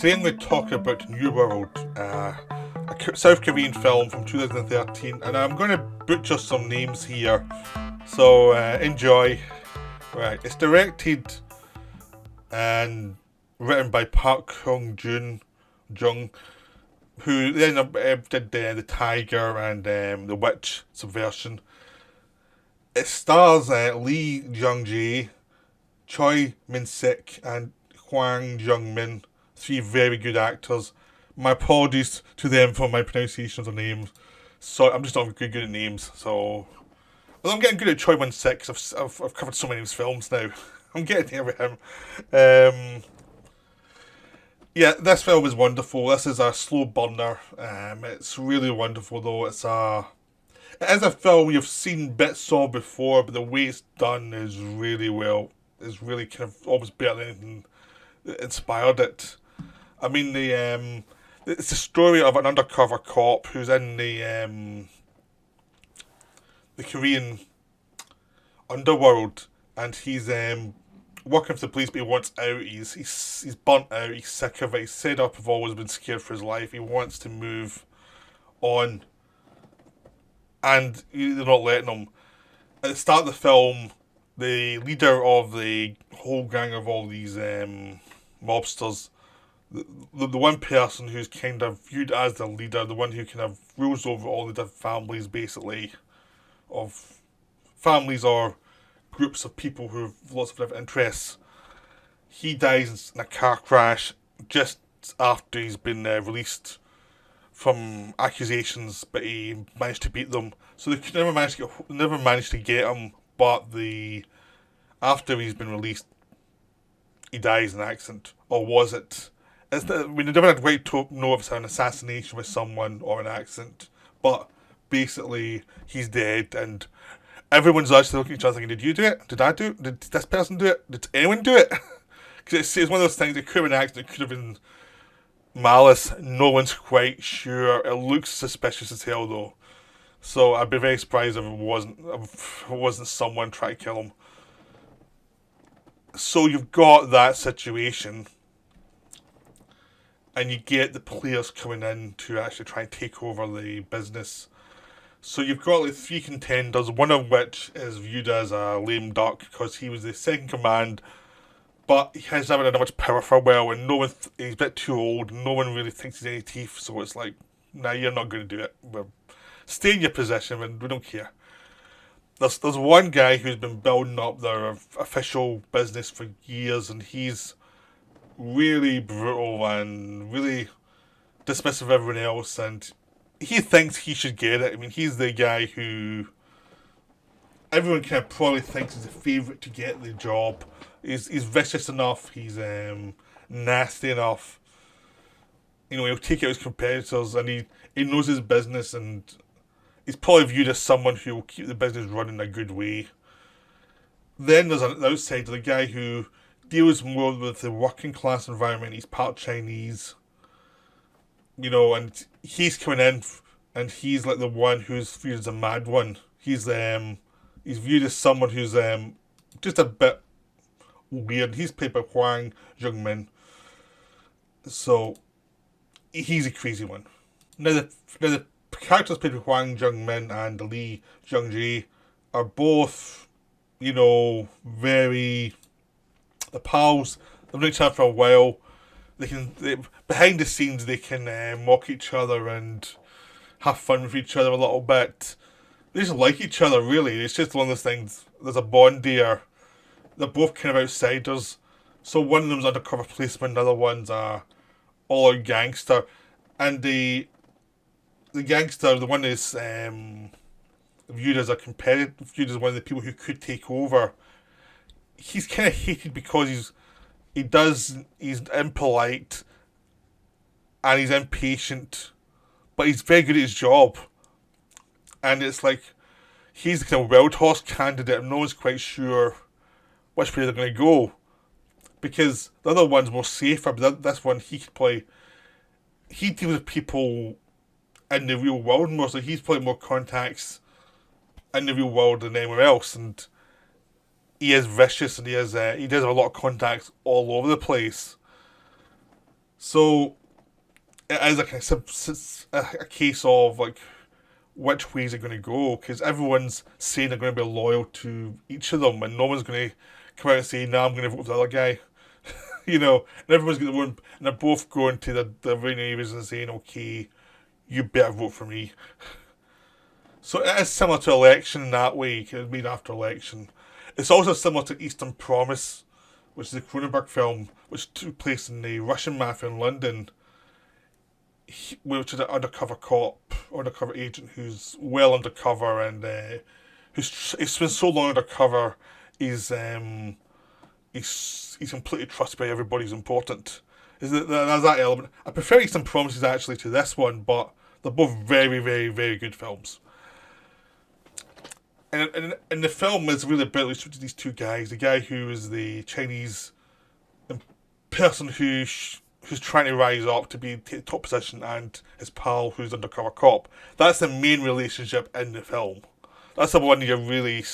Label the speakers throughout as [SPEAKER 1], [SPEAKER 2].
[SPEAKER 1] Today I'm going to talk about New World, a South Korean film from 2013, and I'm going to butcher some names here, so enjoy. Right, it's directed and written by Park Jung, who then did The Tiger and The Witch Subversion. It stars Lee Jung-jae, Choi Min-sik, and Hwang Jung-min, three very good actors. My apologies to them for my pronunciation of their names. So I'm just not good at names. So, well, I'm getting good at Choi Min-sik because I've covered so many of his films now. I'm getting there with him. Yeah, this film is wonderful. This is a slow burner. It's really wonderful though. It is a film you've seen bits of before, but the way it's done is really well. Is really kind of almost better than anything that inspired it. I mean, it's the story of an undercover cop who's in the Korean underworld, and he's working for the police, but he wants out. He's burnt out. He's sick of it. He's set up. Have always been scared for his life. He wants to move on, and they're not letting him. At the start of the film, the leader of the whole gang of all these mobsters, the one person who's kind of viewed as the leader, the one who kind of rules over all the different families, basically, of families or groups of people who have lots of different interests. He dies in a car crash just after he's been released from accusations, but he managed to beat them. So they could never managed to get him. But after he's been released, he dies in an accident, or was it? We never had way to know if it's an assassination with someone or an accident. But basically, he's dead, and everyone's actually looking at each other thinking, "Did you do it? Did I do it? Did this person do it? Did anyone do it?" Because it's one of those things. It could have been an accident. It could have been malice. No one's quite sure. It looks suspicious as hell, though. So I'd be very surprised if it wasn't someone trying to kill him. So you've got that situation, and you get the players coming in to actually try and take over the business. So you've got like three contenders, one of which is viewed as a lame duck because he was the second command, but he has never had much power for a while, and he's a bit too old. No one really thinks he's any teeth, so it's like, nah, you're not going to do it. Stay in your position, and we don't care. There's one guy who's been building up their official business for years, and he's really brutal and really dismissive of everyone else, and he thinks he should get it. I mean, he's the guy who everyone kind of probably thinks is the favourite to get the job. He's vicious enough, he's nasty enough. You know, he'll take out his competitors, and he knows his business, and he's probably viewed as someone who will keep the business running a good way. Then there's an outsider, the guy who deals more with the working class environment. He's part Chinese, you know, and he's coming in, and he's like the one who's viewed as a mad one. He's viewed as someone who's just a bit weird. He's played by Hwang Jung-min, so he's a crazy one. Now the characters played by Hwang Jung-min and Lee Jung-jae are both, you know, the pals. They've known each other for a while. Behind the scenes they can mock each other and have fun with each other a little bit. They just like each other, really. It's just one of those things. There's a bond there. They're both kind of outsiders. So one of them's undercover policeman, the other one's a all-out gangster. And the gangster, the one that's viewed as a competitor, viewed as one of the people who could take over, he's kind of hated because he's impolite and he's impatient, but he's very good at his job. And it's like he's the kind of wild horse candidate, and no one's quite sure which way they're going to go, because the other one's more safer. But this one, he deals with people in the real world more, so he's probably more contacts in the real world than anyone else, and he is vicious, and he does have a lot of contacts all over the place. So it is a kind of a case of like which ways are going to go, because everyone's saying they're going to be loyal to each of them, and no one's going to come out and say, "No, I'm going to vote for the other guy." And everyone's going to vote, and they're both going to the right areas and saying, "Okay, you better vote for me." So it is similar to election in that way. It's made after election. It's also similar to Eastern Promise, which is a Cronenberg film, which took place in the Russian mafia in London, which is an undercover cop, undercover agent who's well undercover and he's been so long undercover, he's um, he's completely trusted by everybody who's important. There's that element. I prefer Eastern Promises actually to this one, but they're both very, very, very good films. And the film is really about these two guys. The guy who is the Chinese person who's trying to rise up to be the top position, and his pal who's undercover cop. That's the main relationship in the film. That's the one you're really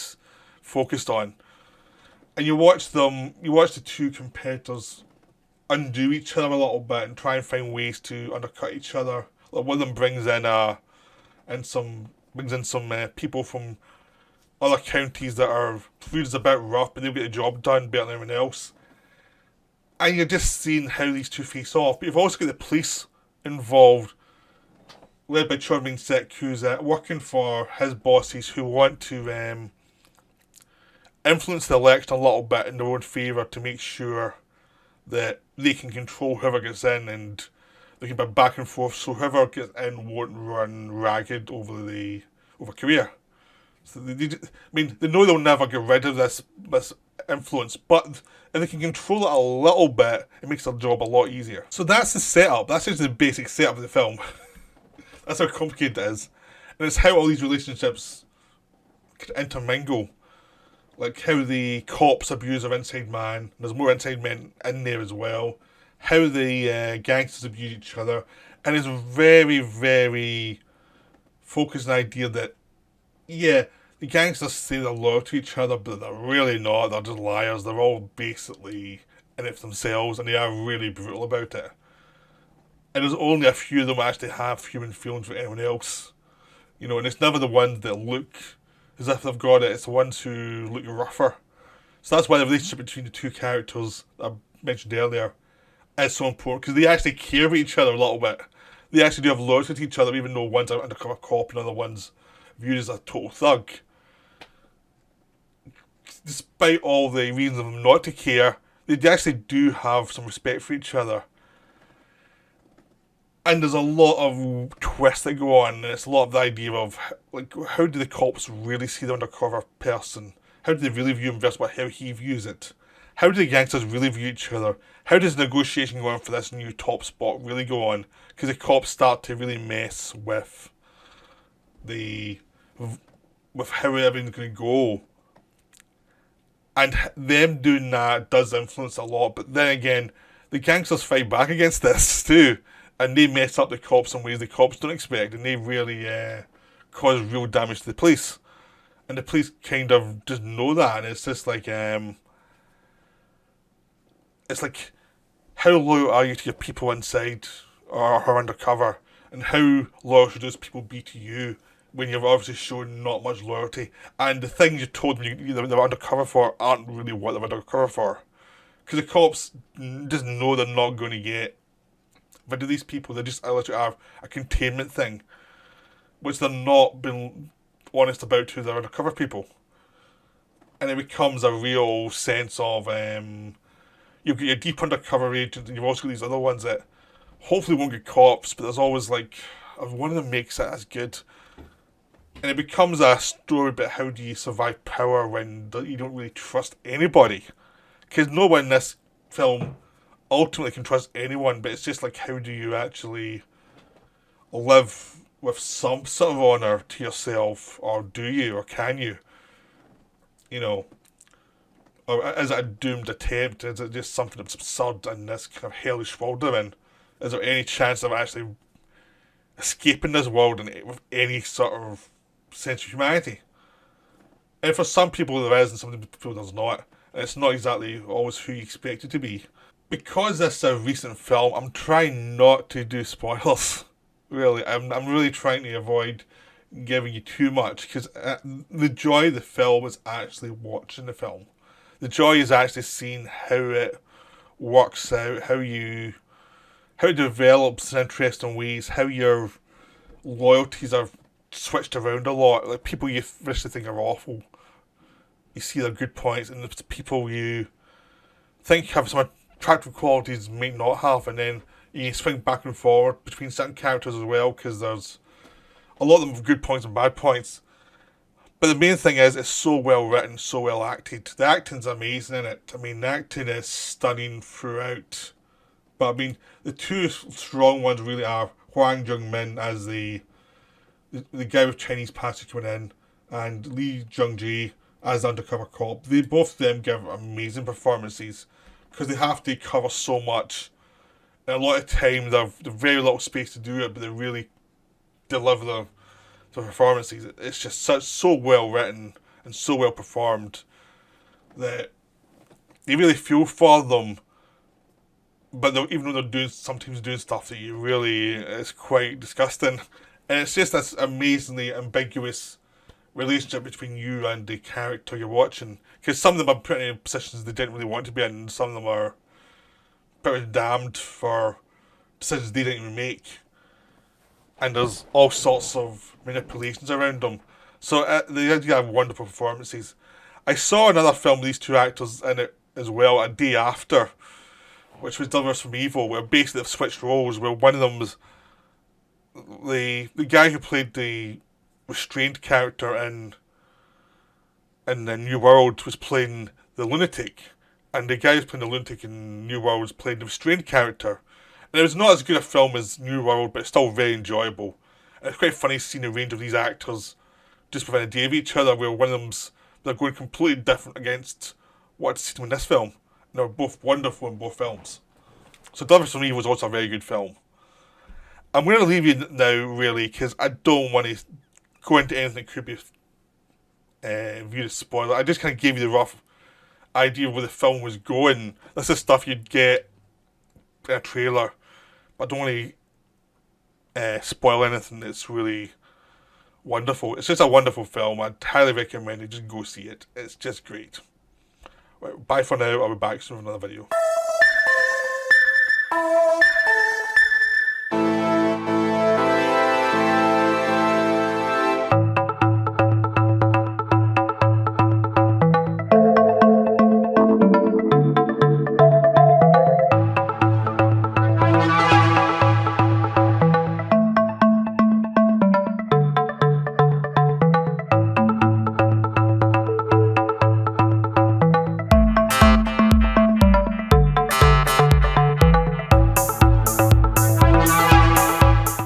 [SPEAKER 1] focused on. And you watch the two competitors undo each other a little bit and try and find ways to undercut each other. Like one of them brings in some people from other counties that are viewed as a bit rough, but they'll get the job done better than everyone else. And you're just seeing how these two face off. But you've also got the police involved, led by Choi Min-sik, who's working for his bosses who want to influence the election a little bit in their own favour to make sure that they can control whoever gets in, and they can be back and forth so whoever gets in won't run ragged over Korea. So they know they'll never get rid of this influence, but if they can control it a little bit, it makes their job a lot easier. So that's the setup. That's just the basic setup of the film. That's how complicated it is, and it's how all these relationships intermingle. Like how the cops abuse their inside man. There's more inside men in there as well. How the gangsters abuse each other, and it's very, very focused on the idea that yeah, the gangsters say they're loyal to each other, but they're really not. They're just liars. They're all basically in it for themselves, and they are really brutal about it. And there's only a few of them actually have human feelings for anyone else. And it's never the ones that look as if they've got it. It's the ones who look rougher. So that's why the relationship between the two characters that I mentioned earlier is so important, because they actually care about each other a little bit. They actually do have loyalty to each other, even though one's an undercover cop and the other one's viewed as a total thug. Despite all the reasons of them not to care, they actually do have some respect for each other. And there's a lot of twists that go on, and it's a lot of the idea of like, how do the cops really see the undercover person? How do they really view him versus how he views it? How do the gangsters really view each other? How does negotiation go on for this new top spot really go on? Because the cops start to really mess with how everything's going to go. And them doing that does influence a lot, but then again, the gangsters fight back against this too, and they mess up the cops in ways the cops don't expect, and they really cause real damage to the police. And the police kind of just know that, and it's just like, it's like, how loyal are you to your people inside or undercover, and how loyal should those people be to you when you've obviously shown not much loyalty, and the things you told them they're undercover for aren't really what they're undercover for, because the cops just know they're not going to get rid of these people. They just literally have a containment thing, which they're not being honest about to their undercover people, and it becomes a real sense of you've got your deep undercover agents, and you've also got these other ones that hopefully won't get cops, but there's always like one of them makes it as good. And it becomes a story about how do you survive power when you don't really trust anybody. Because no one in this film ultimately can trust anyone, but it's just like, how do you actually live with some sort of honour to yourself, or do you, or can you? Or is it a doomed attempt? Is it just something that's absurd in this kind of hellish world they're in? Is there any chance of actually escaping this world with any sort of sense of humanity? And for some people there is, and some people there's not. And it's not exactly always who you expect it to be. because this is a recent film, I'm trying not to do spoilers. Really, I'm really trying to avoid giving you too much because the joy of the film is actually watching the film. The joy is actually seeing how it works out, how it develops in interesting ways, how your loyalties are switched around a lot. Like people you initially think are awful, you see their good points, and the people you think have some attractive qualities may not have, and then you swing back and forward between certain characters as well because there's a lot of them have good points and bad points. But the main thing is, it's so well written, so well acted. The acting's amazing in it. I mean, the acting is stunning throughout. But I mean, the two strong ones really are Huang Jung-min as the guy with Chinese passport coming in, and Lee Jung-jae as the undercover cop. They both of them give amazing performances because they have to cover so much. And a lot of time they've very little space to do it, but they really deliver the performances. It's just so well written and so well performed that you really feel for them. But even though they're sometimes doing stuff that you really is quite disgusting, and it's just this amazingly ambiguous relationship between you and the character you're watching. Because some of them are put in positions they didn't really want to be in, and some of them are pretty damned for decisions they didn't even make. And there's all sorts of manipulations around them. So they do have wonderful performances. I saw another film with these two actors in it as well a day after, which was Deliverance from Evil, where basically they've switched roles, where one of them was the guy who played the restrained character in the New World was playing the lunatic, and the guy who's playing the lunatic in New World was playing the restrained character. And it was not as good a film as New World, but it's still very enjoyable. And it's quite funny seeing the range of these actors just within a day of each other, where one of them's they're going completely different against what I'd seen in this film. And they're both wonderful in both films. So Deliverance from Evil was also a very good film. I'm going to leave you now, really, because I don't want to go into anything that could be viewed as spoiler. I just kind of gave you the rough idea of where the film was going. This is stuff you'd get in a trailer. But I don't want to spoil anything that's really wonderful. It's just a wonderful film. I'd highly recommend it. Just go see it. It's just great. Right, bye for now. I'll be back soon with another video.